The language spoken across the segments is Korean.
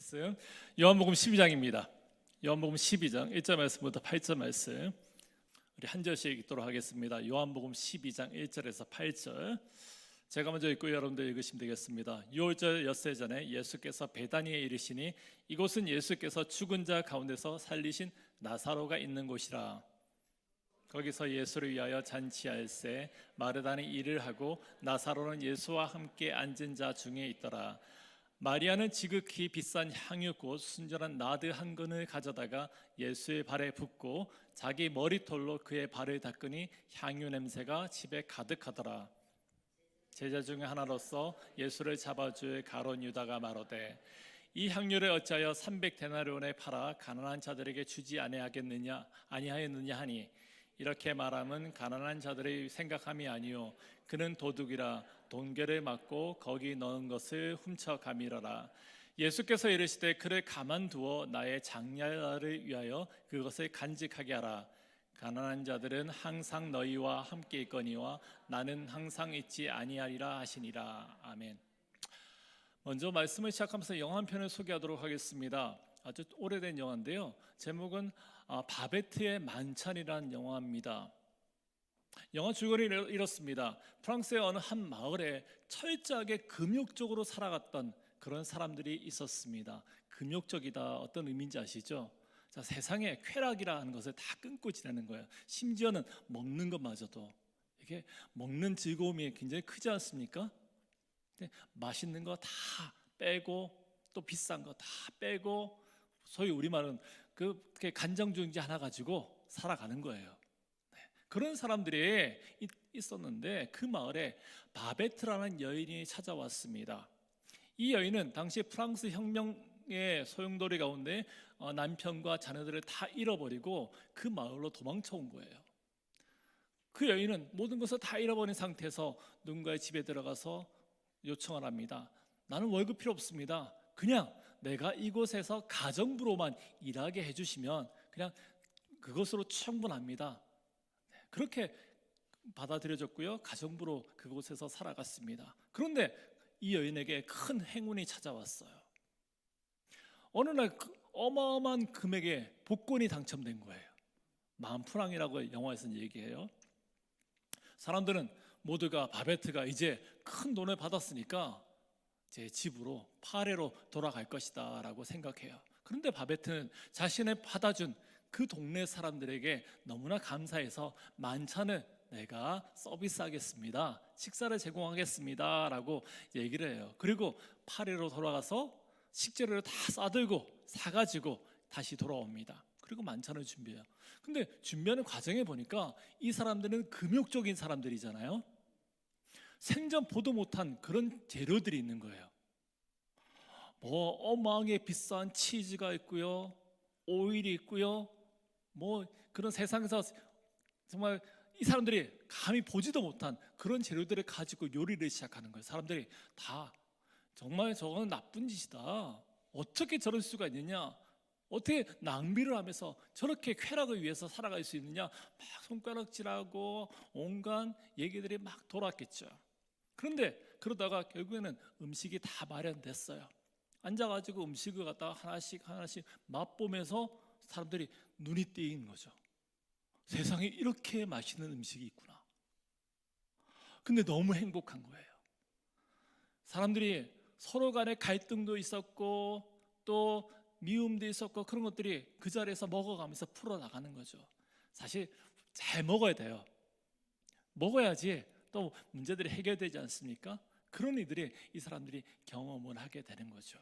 말씀 요한복음 12장입니다. 요한복음 12장 1절 말씀부터 8절 말씀 우리 한 절씩 읽도록 하겠습니다. 요한복음 12장 1절에서 8절 제가 먼저 읽고 여러분들 읽으시면 되겠습니다. 6월 엿새 전에 예수께서 베다니에 이르시니 이곳은 예수께서 죽은 자 가운데서 살리신 나사로가 있는 곳이라. 거기서 예수를 위하여 잔치할세 마르다는 일을 하고 나사로는 예수와 함께 앉은 자 중에 있더라. 마리아는 지극히 비싼 향유 곧 순전한 나드 한 근을 가져다가 예수의 발에 붓고 자기 머리털로 그의 발을 닦으니 향유 냄새가 집에 가득하더라. 제자 중에 하나로서 예수를 잡아줄 가룟 유다가 말하되 이 향유를 어찌하여 300데나리온에 팔아 가난한 자들에게 주지 아니하였느냐 하니 이렇게 말함은 가난한 자들의 생각함이 아니요 그는 도둑이라 돈괴를 맞고 거기 넣은 것을 훔쳐가밀어라. 예수께서 이르시되 그를 가만두어 나의 장례를 위하여 그것을 간직하게 하라. 가난한 자들은 항상 너희와 함께 있거니와 나는 항상 있지 아니하리라 하시니라. 아멘. 먼저 말씀을 시작하면서 영화 한 편을 소개하도록 하겠습니다. 아주 오래된 영화인데요, 제목은 바베트의 만찬이라는 영화입니다. 영화 줄거리 이렇습니다. 프랑스의 어느 한 마을에 철저하게 금욕적으로 살아갔던 그런 사람들이 있었습니다. 금욕적이다 어떤 의미인지 아시죠? 자, 세상에 쾌락이라는 것을 다 끊고 지내는 거예요. 심지어는 먹는 것마저도. 이게 먹는 즐거움이 굉장히 크지 않습니까? 맛있는 거 다 빼고 또 비싼 거 다 빼고 소위 우리말은 그렇게 간장중지 하나 가지고 살아가는 거예요. 그런 사람들이 있었는데 그 마을에 바베트라는 여인이 찾아왔습니다. 이 여인은 당시 프랑스 혁명의 소용돌이 가운데 남편과 자녀들을 다 잃어버리고 그 마을로 도망쳐 온 거예요. 그 여인은 모든 것을 다 잃어버린 상태에서 누군가의 집에 들어가서 요청을 합니다. 나는 월급 필요 없습니다. 그냥 내가 이곳에서 가정부로만 일하게 해주시면 그냥 그것으로 충분합니다. 그렇게 받아들여졌고요. 가정부로 그곳에서 살아갔습니다. 그런데 이 여인에게 큰 행운이 찾아왔어요. 어느 날 어마어마한 금액의 복권이 당첨된 거예요. 10,000프랑이라고 영화에서는 얘기해요. 사람들은 모두가 바베트가 이제 큰 돈을 받았으니까 제 집으로 파레로 돌아갈 것이다 라고 생각해요. 그런데 바베트는 자신을 받아준 그 동네 사람들에게 너무나 감사해서 만찬을 내가 서비스하겠습니다, 식사를 제공하겠습니다 라고 얘기를 해요. 그리고 파리로 돌아가서 식재료를 다 싸들고 사가지고 다시 돌아옵니다. 그리고 만찬을 준비해요. 근데 준비하는 과정에 보니까 이 사람들은 금욕적인 사람들이잖아요. 생전 보도 못한 그런 재료들이 있는 거예요. 뭐 어마하게 비싼 치즈가 있고요, 오일이 있고요, 뭐 그런 세상에서 정말 이 사람들이 감히 보지도 못한 그런 재료들을 가지고 요리를 시작하는 거예요. 사람들이 다 정말 저거는 나쁜 짓이다, 어떻게 저럴 수가 있느냐, 어떻게 낭비를 하면서 저렇게 쾌락을 위해서 살아갈 수 있느냐, 막 손가락질하고 온갖 얘기들이 막 돌았겠죠. 그런데 그러다가 결국에는 음식이 다 마련됐어요. 앉아가지고 음식을 갖다가 하나씩 맛보면서 사람들이 눈이 띄인 거죠. 세상에 이렇게 맛있는 음식이 있구나. 근데 너무 행복한 거예요. 사람들이 서로 간에 갈등도 있었고 또 미움도 있었고 그런 것들이 그 자리에서 먹어가면서 풀어나가는 거죠. 사실 잘 먹어야 돼요. 먹어야지 또 문제들이 해결되지 않습니까? 그런 이들이 이 사람들이 경험을 하게 되는 거죠.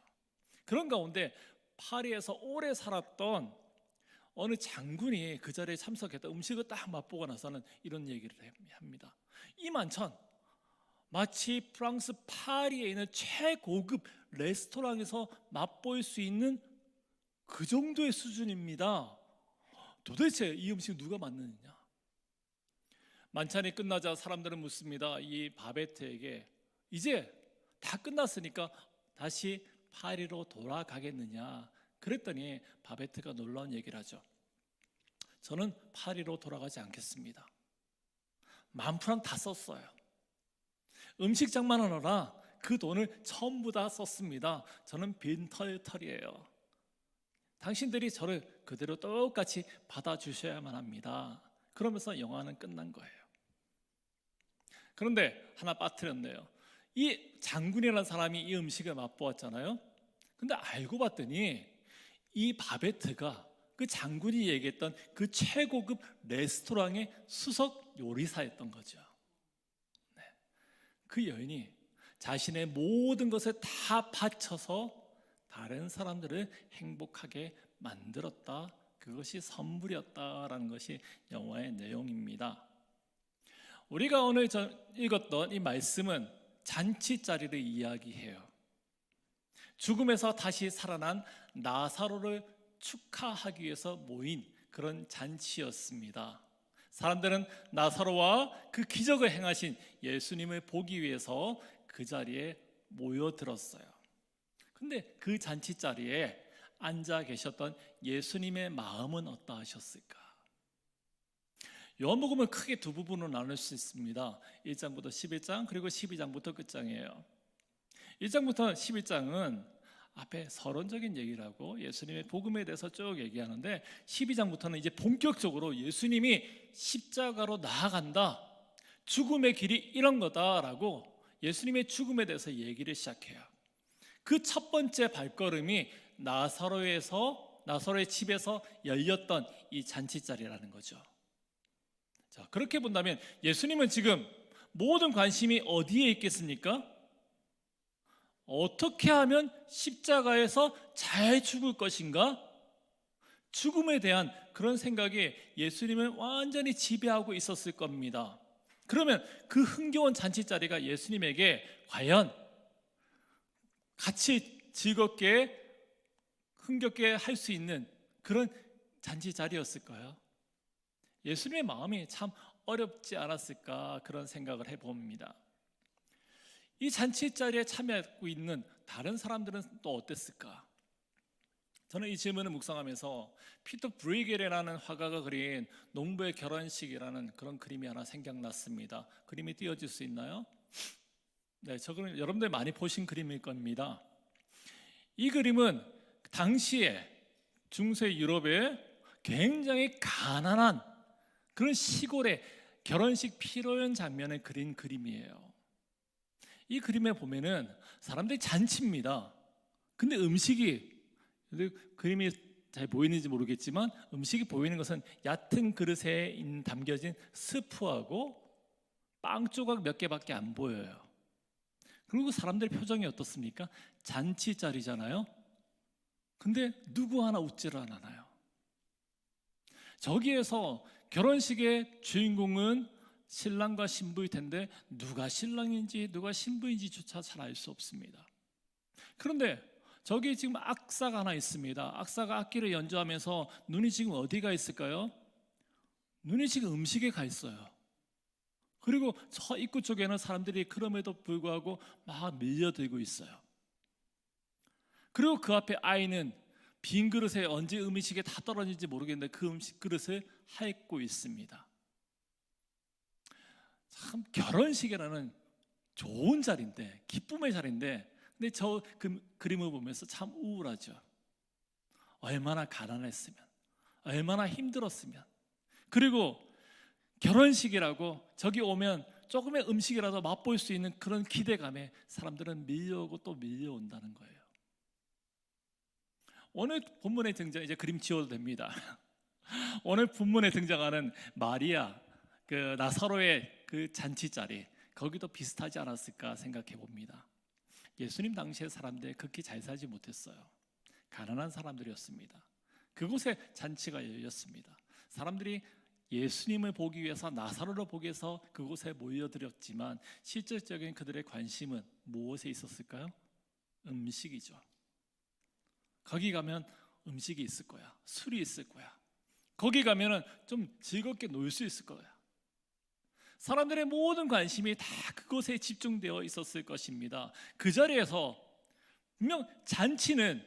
그런 가운데 파리에서 오래 살았던 어느 장군이 그 자리에 참석했다 음식을 딱 맛보고 나서는 이런 얘기를 합니다. 이 만찬 마치 프랑스 파리에 있는 최고급 레스토랑에서 맛볼 수 있는 그 정도의 수준입니다. 도대체 이 음식 누가 만드느냐? 만찬이 끝나자 사람들은 묻습니다. 이 바베트에게 이제 다 끝났으니까 다시 파리로 돌아가겠느냐? 그랬더니 바베트가 놀라운 얘기를 하죠. 저는 파리로 돌아가지 않겠습니다. 10,000프랑 다 썼어요. 음식 장만하느라 그 돈을 전부 다 썼습니다. 저는 빈털털이에요. 당신들이 저를 그대로 똑같이 받아주셔야만 합니다. 그러면서 영화는 끝난 거예요. 그런데 하나 빠뜨렸네요. 이 장군이라는 사람이 이 음식을 맛보았잖아요. 근데 알고 봤더니 이 바베트가 그 장군이 얘기했던 그 최고급 레스토랑의 수석 요리사였던 거죠. 네. 그 여인이 자신의 모든 것을 다 바쳐서 다른 사람들을 행복하게 만들었다. 그것이 선물이었다라는 것이 영화의 내용입니다. 우리가 오늘 읽었던 이 말씀은 잔치자리를 이야기해요. 죽음에서 다시 살아난 나사로를 축하하기 위해서 모인 그런 잔치였습니다. 사람들은 나사로와 그 기적을 행하신 예수님을 보기 위해서 그 자리에 모여들었어요. 근데 그 잔치 자리에 앉아 계셨던 예수님의 마음은 어떠하셨을까? 요한복음을 크게 두 부분으로 나눌 수 있습니다. 1장부터 11장 그리고 12장부터 끝장이에요. 1장부터 11장은 앞에 서론적인 얘기를 하고 예수님의 복음에 대해서 쭉 얘기하는데 12장부터는 이제 본격적으로 예수님이 십자가로 나아간다, 죽음의 길이 이런 거다라고 예수님의 죽음에 대해서 얘기를 시작해요. 그 첫 번째 발걸음이 나사로의 집에서 열렸던 이 잔치자리라는 거죠. 자, 그렇게 본다면 예수님은 지금 모든 관심이 어디에 있겠습니까? 어떻게 하면 십자가에서 잘 죽을 것인가? 죽음에 대한 그런 생각이 예수님을 완전히 지배하고 있었을 겁니다. 그러면 그 흥겨운 잔치자리가 예수님에게 과연 같이 즐겁게 흥겹게 할 수 있는 그런 잔치자리였을까요? 예수님의 마음이 참 어렵지 않았을까 그런 생각을 해봅니다. 이 잔치자리에 참여하고 있는 다른 사람들은 또 어땠을까? 저는 이 질문을 묵상하면서 피터 브리겔이라는 화가가 그린 농부의 결혼식이라는 그런 그림이 하나 생각났습니다. 그림이 띄워질 수 있나요? 네, 저 그림 여러분들 많이 보신 그림일 겁니다. 이 그림은 당시에 중세 유럽의 굉장히 가난한 그런 시골의 결혼식 피로연 장면을 그린 그림이에요. 이 그림에 보면은 사람들이 잔치입니다. 근데 음식이, 그림이 잘 보이는지 모르겠지만 음식이 보이는 것은 얕은 그릇에 담겨진 스프하고 빵 조각 몇 개밖에 안 보여요. 그리고 사람들 표정이 어떻습니까? 잔치 자리잖아요. 근데 누구 하나 웃지를 않아요. 저기에서 결혼식의 주인공은 신랑과 신부일 텐데 누가 신랑인지 누가 신부인지조차 잘 알 수 없습니다. 그런데 저기 지금 악사가 하나 있습니다. 악사가 악기를 연주하면서 눈이 지금 어디가 있을까요? 눈이 지금 음식에 가 있어요. 그리고 저 입구 쪽에는 사람들이 그럼에도 불구하고 막 밀려들고 있어요. 그리고 그 앞에 아이는 빈 그릇에 언제 음식이 다 떨어진지 모르겠는데 그 음식 그릇을 핥고 있습니다. 참 결혼식이라는 좋은 자리인데, 기쁨의 자리인데, 근데 저 그림을 보면서 참 우울하죠. 얼마나 가난했으면, 얼마나 힘들었으면. 그리고 결혼식이라고 저기 오면 조금의 음식이라도 맛볼 수 있는 그런 기대감에 사람들은 밀려오고 또 밀려온다는 거예요. 오늘 본문에 등장, 이제 그림 지워도 됩니다. 오늘 본문에 등장하는 마리아, 그 나사로의 그 잔치자리, 거기도 비슷하지 않았을까 생각해 봅니다. 예수님 당시의 사람들 극히 잘 살지 못했어요. 가난한 사람들이었습니다. 그곳에 잔치가 열렸습니다. 사람들이 예수님을 보기 위해서, 나사로를 보기 위해서 그곳에 모여들었지만 실질적인 그들의 관심은 무엇에 있었을까요? 음식이죠. 거기 가면 음식이 있을 거야. 술이 있을 거야. 거기 가면은 좀 즐겁게 놀 수 있을 거야. 사람들의 모든 관심이 다 그곳에 집중되어 있었을 것입니다. 그 자리에서 분명 잔치는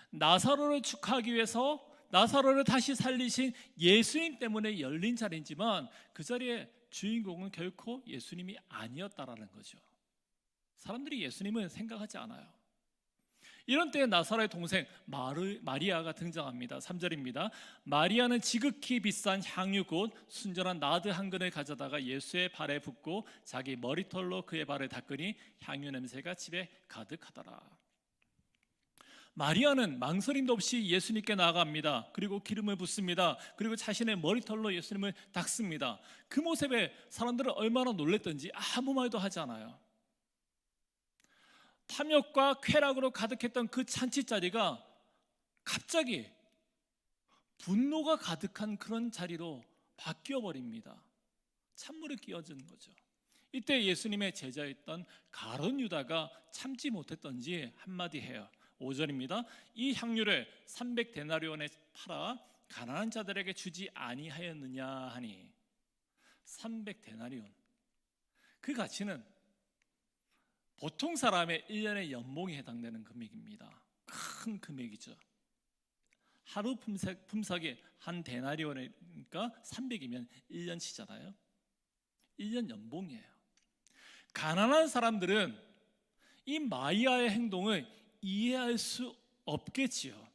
나사로를 축하하기 위해서 나사로를 다시 살리신 예수님 때문에 열린 자리이지만 그 자리의 주인공은 결코 예수님이 아니었다라는 거죠. 사람들이 예수님은 생각하지 않아요. 이런 때에 나사로의 동생 마리아가 등장합니다. 3절입니다. 마리아는 지극히 비싼 향유 곧 순전한 나드 한 근을 가져다가 예수의 발에 붓고 자기 머리털로 그의 발을 닦으니 향유 냄새가 집에 가득하더라. 마리아는 망설임도 없이 예수님께 나아갑니다. 그리고 기름을 붓습니다. 그리고 자신의 머리털로 예수님을 닦습니다. 그 모습에 사람들은 얼마나 놀랐던지 아무 말도 하지 않아요. 탐욕과 쾌락으로 가득했던 그 잔치 자리가 갑자기 분노가 가득한 그런 자리로 바뀌어 버립니다. 찬물이 끼어진 거죠. 이때 예수님의 제자였던 가룟 유다가 참지 못했던지 한마디 해요. 5절입니다. 이 향유를 300데나리온에 팔아 가난한 자들에게 주지 아니하였느냐 하니. 300데나리온, 그 가치는 보통 사람의 1년의 연봉에 해당되는 금액입니다. 큰 금액이죠. 하루 품삯이 한 데나리온이니까 300이면 1년치잖아요. 1년 연봉이에요. 가난한 사람들은 이 마리아의 행동을 이해할 수 없겠지요.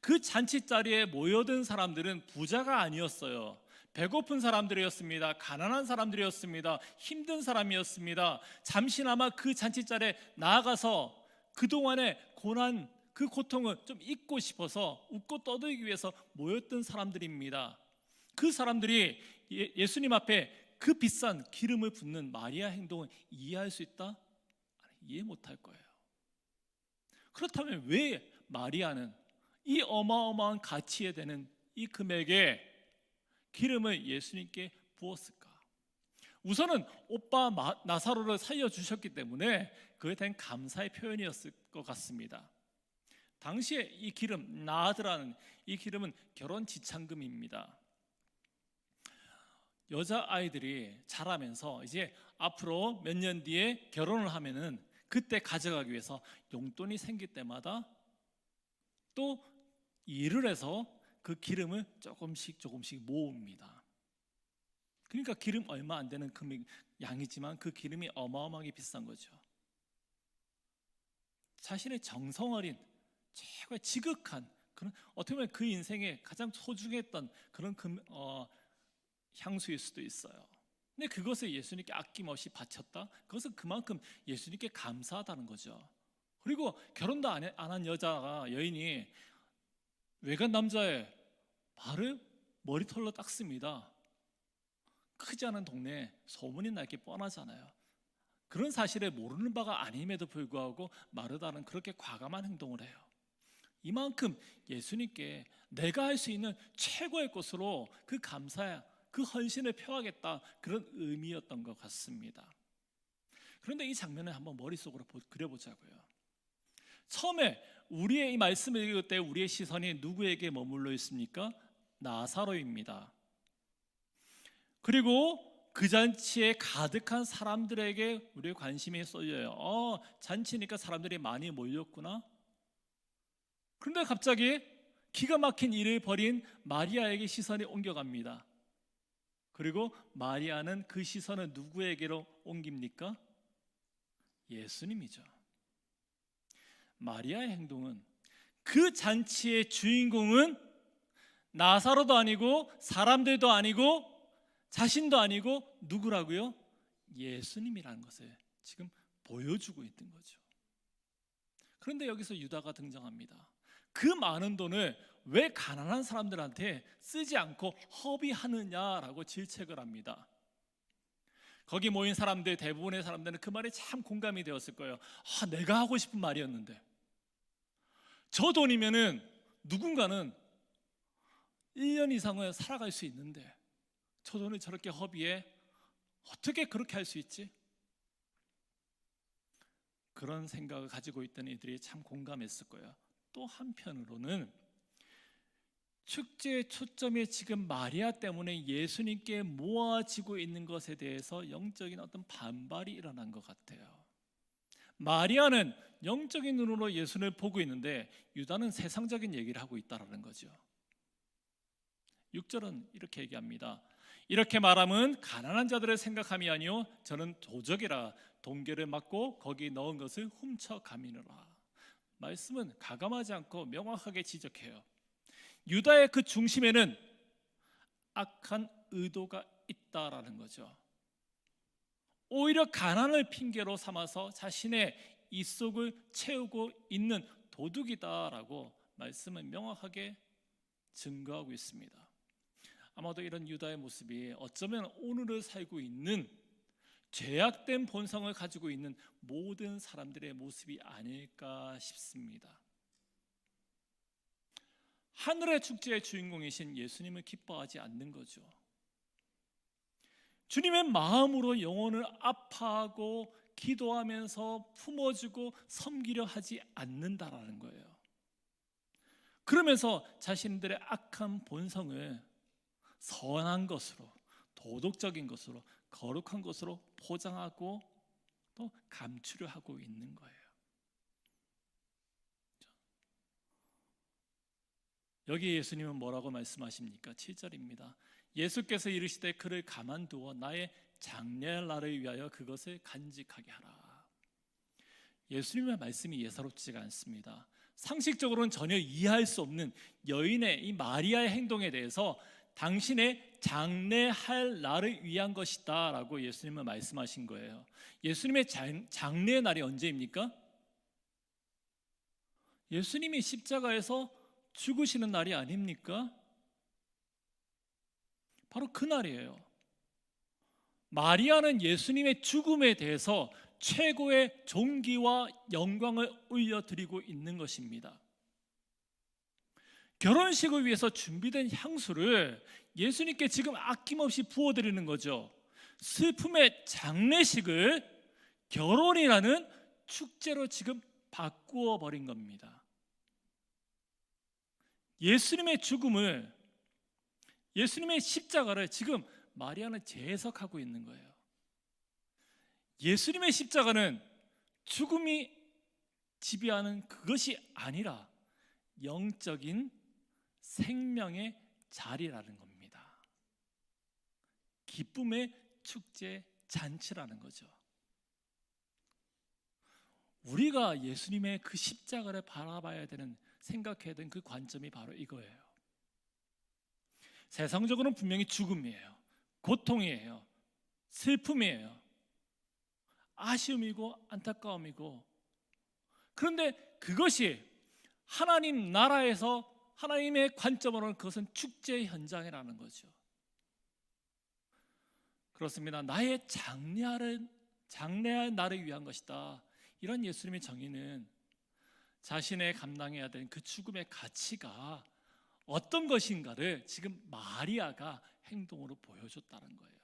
그 잔치 자리에 모여든 사람들은 부자가 아니었어요. 배고픈 사람들이었습니다. 가난한 사람들이었습니다. 힘든 사람이었습니다. 잠시나마 그 잔치 자리에 나아가서 그동안의 고난, 그 고통을 좀 잊고 싶어서 웃고 떠들기 위해서 모였던 사람들입니다. 그 사람들이 예수님 앞에 그 비싼 기름을 붓는 마리아 행동을 이해할 수 있다? 이해 못할 거예요. 그렇다면 왜 마리아는 이 어마어마한 가치에 되는 이 금액에 기름을 예수님께 부었을까? 우선은 오빠 나사로를 살려주셨기 때문에 그에 대한 감사의 표현이었을 것 같습니다. 당시에 이 기름, 나드라는 이 기름은 결혼 지참금입니다. 여자아이들이 자라면서 이제 앞으로 몇 년 뒤에 결혼을 하면은 그때 가져가기 위해서 용돈이 생길 때마다 또 일을 해서 그 기름을 조금씩 모읍니다. 그러니까 기름 얼마 안 되는 금액 양이지만 그 기름이 어마어마하게 비싼 거죠. 자신의 정성 어린 최고의 지극한 그런, 어떻게 보면 그 인생에 가장 소중했던 그런 향수일 수도 있어요. 근데 그것을 예수님께 아낌없이 바쳤다? 그것은 그만큼 예수님께 감사하다는 거죠. 그리고 결혼도 안 한 여인이 외간 남자의 발을 머리털로 닦습니다. 크지 않은 동네에 소문이 나게 뻔하잖아요. 그런 사실을 모르는 바가 아님에도 불구하고 마르다는 그렇게 과감한 행동을 해요. 이만큼 예수님께 내가 할 수 있는 최고의 것으로 그 감사야, 그 헌신을 표하겠다, 그런 의미였던 것 같습니다. 그런데 이 장면을 한번 머릿속으로 그려보자고요. 처음에 우리의 이 말씀을 읽을 때 우리의 시선이 누구에게 머물러 있습니까? 나사로입니다. 그리고 그 잔치에 가득한 사람들에게 우리의 관심이 쏠려요. 잔치니까 사람들이 많이 몰렸구나. 그런데 갑자기 기가 막힌 일을 벌인 마리아에게 시선이 옮겨갑니다. 그리고 마리아는 그 시선을 누구에게로 옮깁니까? 예수님이죠. 마리아의 행동은, 그 잔치의 주인공은 나사로도 아니고 사람들도 아니고 자신도 아니고 누구라고요? 예수님이라는 것을 지금 보여주고 있는 거죠. 그런데 여기서 유다가 등장합니다. 그 많은 돈을 왜 가난한 사람들한테 쓰지 않고 허비하느냐라고 질책을 합니다. 거기 모인 사람들, 대부분의 사람들은 그 말이 참 공감이 되었을 거예요. 내가 하고 싶은 말이었는데, 저 돈이면은 누군가는 1년 이상을 살아갈 수 있는데 저 돈을 저렇게 허비해? 어떻게 그렇게 할 수 있지? 그런 생각을 가지고 있던 이들이 참 공감했을 거예요. 또 한편으로는 축제의 초점이 지금 마리아 때문에 예수님께 모아지고 있는 것에 대해서 영적인 어떤 반발이 일어난 것 같아요. 마리아는 영적인 눈으로 예수를 보고 있는데 유다는 세상적인 얘기를 하고 있다는 거죠. 6절은 이렇게 얘기합니다. 이렇게 말하면 가난한 자들을 생각함이 아니요 저는 도적이라 동계를 맞고 거기 넣은 것을 훔쳐가미노라. 말씀은 가감하지 않고 명확하게 지적해요. 유다의 그 중심에는 악한 의도가 있다라는 거죠. 오히려 가난을 핑계로 삼아서 자신의 입속을 채우고 있는 도둑이다라고 말씀은 명확하게 증거하고 있습니다. 아마도 이런 유다의 모습이 어쩌면 오늘을 살고 있는 죄악된 본성을 가지고 있는 모든 사람들의 모습이 아닐까 싶습니다. 하늘의 축제의 주인공이신 예수님을 기뻐하지 않는 거죠. 주님의 마음으로 영혼을 아파하고 기도하면서 품어주고 섬기려 하지 않는다라는 거예요. 그러면서 자신들의 악한 본성을 선한 것으로, 도덕적인 것으로, 거룩한 것으로 포장하고 또 감추려 하고 있는 거예요. 여기 예수님은 뭐라고 말씀하십니까? 7절입니다. 예수께서 이르시되 그를 가만두어 나의 장래할 날을 위하여 그것을 간직하게 하라. 예수님의 말씀이 예사롭지가 않습니다. 상식적으로는 전혀 이해할 수 없는 여인의 이 마리아의 행동에 대해서 당신의 장래할 날을 위한 것이다 라고 예수님은 말씀하신 거예요. 예수님의 장래의 날이 언제입니까? 예수님이 십자가에서 죽으시는 날이 아닙니까? 바로 그 날이에요. 마리아는 예수님의 죽음에 대해서 최고의 존귀와 영광을 올려드리고 있는 것입니다. 결혼식을 위해서 준비된 향수를 예수님께 지금 아낌없이 부어드리는 거죠. 슬픔의 장례식을 결혼이라는 축제로 지금 바꾸어 버린 겁니다. 예수님의 죽음을, 예수님의 십자가를 지금 마리아는 재해석하고 있는 거예요. 예수님의 십자가는 죽음이 지배하는 그것이 아니라 영적인 생명의 자리라는 겁니다. 기쁨의 축제 잔치라는 거죠. 우리가 예수님의 그 십자가를 바라봐야 되는, 생각해야 되는 그 관점이 바로 이거예요. 세상적으로는 분명히 죽음이에요. 고통이에요. 슬픔이에요. 아쉬움이고 안타까움이고, 그런데 그것이 하나님 나라에서 하나님의 관점으로는 그것은 축제의 현장이라는 거죠. 그렇습니다. 나의 장래할 날을 위한 것이다. 이런 예수님의 정의는 자신의 감당해야 되는 그 죽음의 가치가 어떤 것인가를 지금 마리아가 행동으로 보여줬다는 거예요.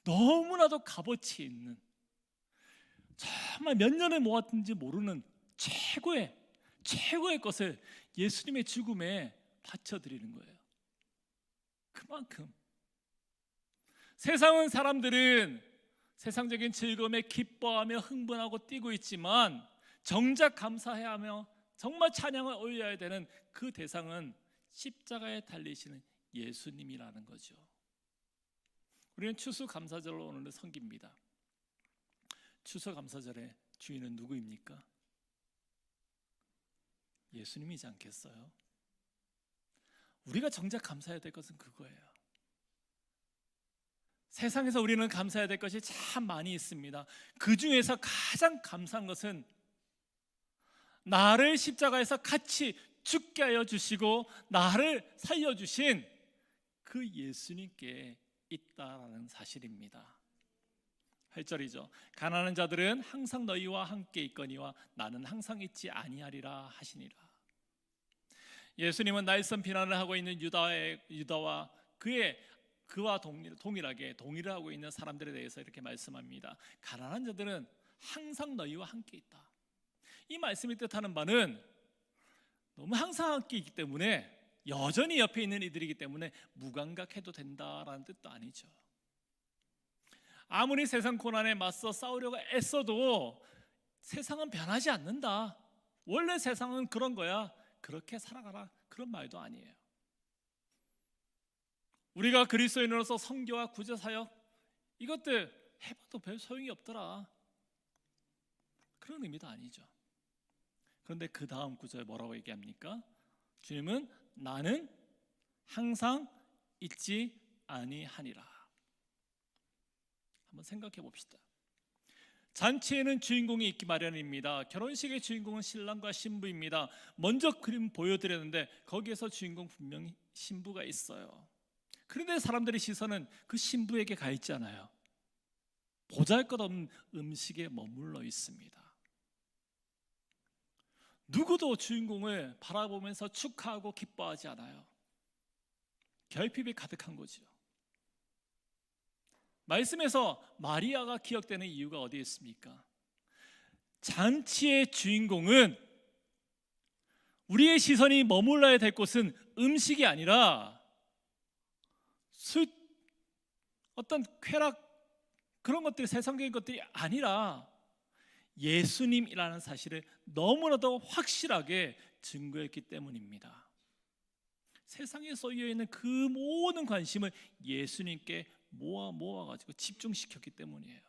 너무나도 값어치 있는, 정말 몇 년을 모았든지 모르는 최고의 것을 예수님의 죽음에 바쳐드리는 거예요. 그만큼 세상은 사람들은 세상적인 즐거움에 기뻐하며 흥분하고 뛰고 있지만 정작 감사해야 하며 정말 찬양을 올려야 되는 그 대상은 십자가에 달리시는 예수님이라는 거죠. 우리는 추수감사절로 오늘을 섬깁니다. 추수감사절의 주인은 누구입니까? 예수님이지 않겠어요? 우리가 정작 감사해야 될 것은 그거예요. 세상에서 우리는 감사해야 될 것이 참 많이 있습니다. 그 중에서 가장 감사한 것은 나를 십자가에서 같이 죽게 하여 주시고 나를 살려주신 그 예수님께 있다라는 사실입니다. 8절이죠. 가난한 자들은 항상 너희와 함께 있거니와 나는 항상 있지 아니하리라 하시니라. 예수님은 날선 비난을 하고 있는 유다와 그와 동일을 하고 있는 사람들에 대해서 이렇게 말씀합니다. 가난한 자들은 항상 너희와 함께 있다. 이 말씀이 뜻하는 바는 너무 항상 함께 있기 때문에, 여전히 옆에 있는 이들이기 때문에 무감각해도 된다라는 뜻도 아니죠. 아무리 세상 고난에 맞서 싸우려고 애써도 세상은 변하지 않는다. 원래 세상은 그런 거야. 그렇게 살아가라. 그런 말도 아니에요. 우리가 그리스도인으로서 선교와 구제 사역 이것들 해봐도 별 소용이 없더라, 그런 의미도 아니죠. 그런데 그 다음 구절에 뭐라고 얘기합니까? 주님은 나는 항상 잊지 아니하니라. 한번 생각해 봅시다. 잔치에는 주인공이 있기 마련입니다. 결혼식의 주인공은 신랑과 신부입니다. 먼저 그림 보여드렸는데 거기에서 주인공 분명히 신부가 있어요. 그런데 사람들의 시선은 그 신부에게 가 있지 않아요. 보잘것없는 음식에 머물러 있습니다. 누구도 주인공을 바라보면서 축하하고 기뻐하지 않아요. 결핍이 가득한 거죠. 말씀에서 마리아가 기억되는 이유가 어디에 있습니까? 잔치의 주인공은, 우리의 시선이 머물러야 될 곳은 음식이 아니라 어떤 쾌락, 그런 것들이, 세상적인 것들이 아니라 예수님이라는 사실을 너무나도 확실하게 증거했기 때문입니다. 세상에 쏘여 있는 그 모든 관심을 예수님께 모아가지고 집중시켰기 때문이에요.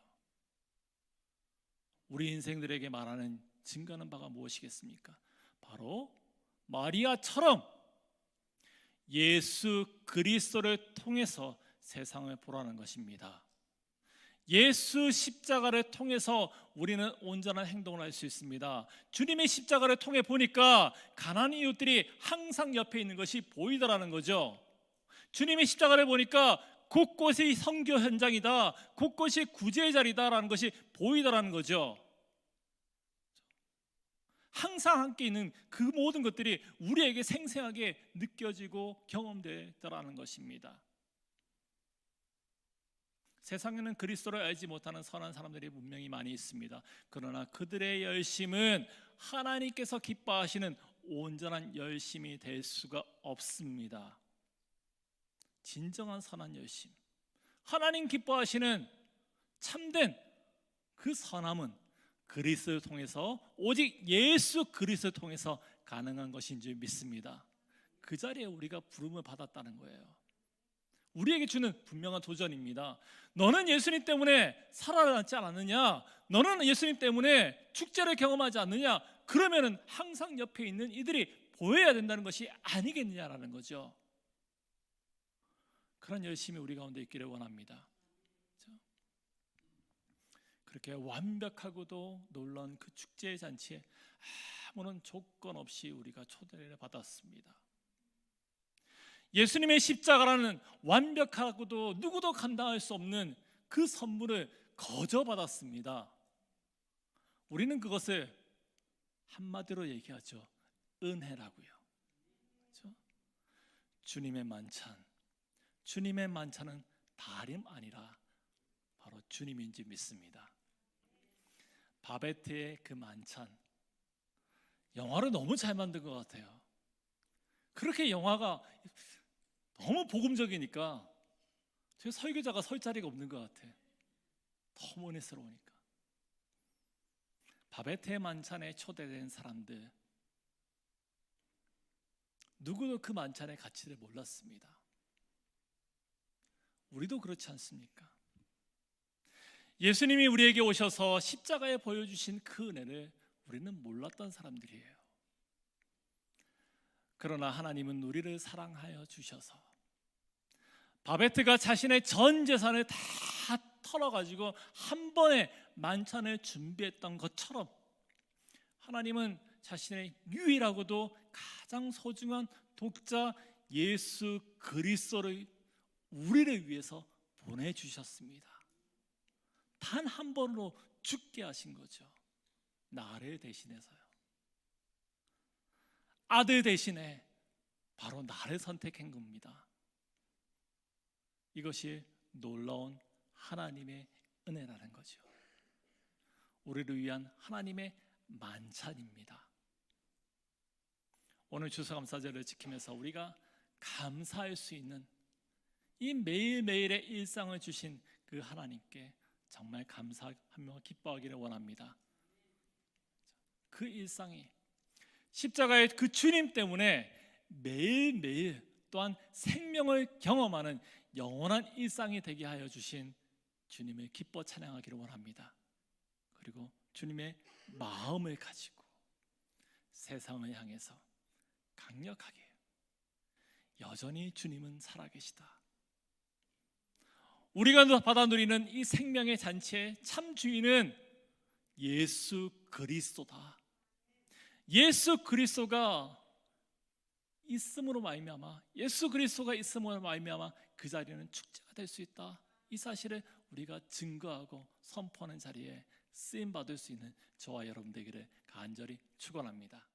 우리 인생들에게 말하는 증거하는 바가 무엇이겠습니까? 바로 마리아처럼 예수 그리스도를 통해서 세상을 보라는 것입니다. 예수 십자가를 통해서 우리는 온전한 행동을 할 수 있습니다. 주님의 십자가를 통해 보니까 가난한 이웃들이 항상 옆에 있는 것이 보이더라는 거죠. 주님의 십자가를 보니까 곳곳이 선교 현장이다, 곳곳이 구제의 자리다라는 것이 보이더라는 거죠. 항상 함께 있는 그 모든 것들이 우리에게 생생하게 느껴지고 경험되더라는 것입니다. 세상에는 그리스도를 알지 못하는 선한 사람들이 분명히 많이 있습니다. 그러나 그들의 열심은 하나님께서 기뻐하시는 온전한 열심이 될 수가 없습니다. 진정한 선한 열심, 하나님 기뻐하시는 참된 그 선함은 그리스도를 통해서, 오직 예수 그리스도를 통해서 가능한 것인 줄 믿습니다. 그 자리에 우리가 부름을 받았다는 거예요. 우리에게 주는 분명한 도전입니다. 너는 예수님 때문에 살아남지 않았느냐? 너는 예수님 때문에 축제를 경험하지 않느냐? 그러면은 항상 옆에 있는 이들이 보여야 된다는 것이 아니겠느냐라는 거죠. 그런 열심이 우리 가운데 있기를 원합니다. 그렇게 완벽하고도 놀라운 그 축제의 잔치에 아무런 조건 없이 우리가 초대를 받았습니다. 예수님의 십자가라는 완벽하고도 누구도 감당할 수 없는 그 선물을 거저 받았습니다. 우리는 그것을 한마디로 얘기하죠. 은혜라고요. 그렇죠? 주님의 만찬, 주님의 만찬은 다름 아니라 바로 주님인지 믿습니다. 바베트의 그 만찬, 영화를 너무 잘 만든 것 같아요. 그렇게 영화가 너무 복음적이니까 제 설교자가 설 자리가 없는 것 같아. 너무 은혜스러우니까. 바베트의 만찬에 초대된 사람들, 누구도 그 만찬의 가치를 몰랐습니다. 우리도 그렇지 않습니까? 예수님이 우리에게 오셔서 십자가에 보여주신 그 은혜를 우리는 몰랐던 사람들이에요. 그러나 하나님은 우리를 사랑하여 주셔서 바베트가 자신의 전 재산을 다 털어가지고 한 번에 만찬을 준비했던 것처럼 하나님은 자신의 유일하고도 가장 소중한 독자 예수 그리스도를 우리를 위해서 보내주셨습니다. 단 한 번으로 죽게 하신 거죠. 나를 대신해서요. 아들 대신에 바로 나를 선택한 겁니다. 이것이 놀라운 하나님의 은혜라는 거죠. 우리를 위한 하나님의 만찬입니다. 오늘 추수감사절을 지키면서 우리가 감사할 수 있는 이 매일매일의 일상을 주신 그 하나님께 정말 감사하며 기뻐하기를 원합니다. 그 일상이 십자가의 그 주님 때문에 매일매일 또한 생명을 경험하는 영원한 일상이 되게 하여 주신 주님을 기뻐 찬양하기를 원합니다. 그리고 주님의 마음을 가지고 세상을 향해서 강력하게 여전히 주님은 살아계시다. 우리가 받아 누리는 이 생명의 잔치의 참 주인은 예수 그리스도다. 예수 그리스도가 있음으로 말미암아, 예수 그리스도가 있음으로 말미암아 그 자리는 축제가 될 수 있다. 이 사실을 우리가 증거하고 선포하는 자리에 쓰임 받을 수 있는 저와 여러분 되기를 간절히 축원합니다.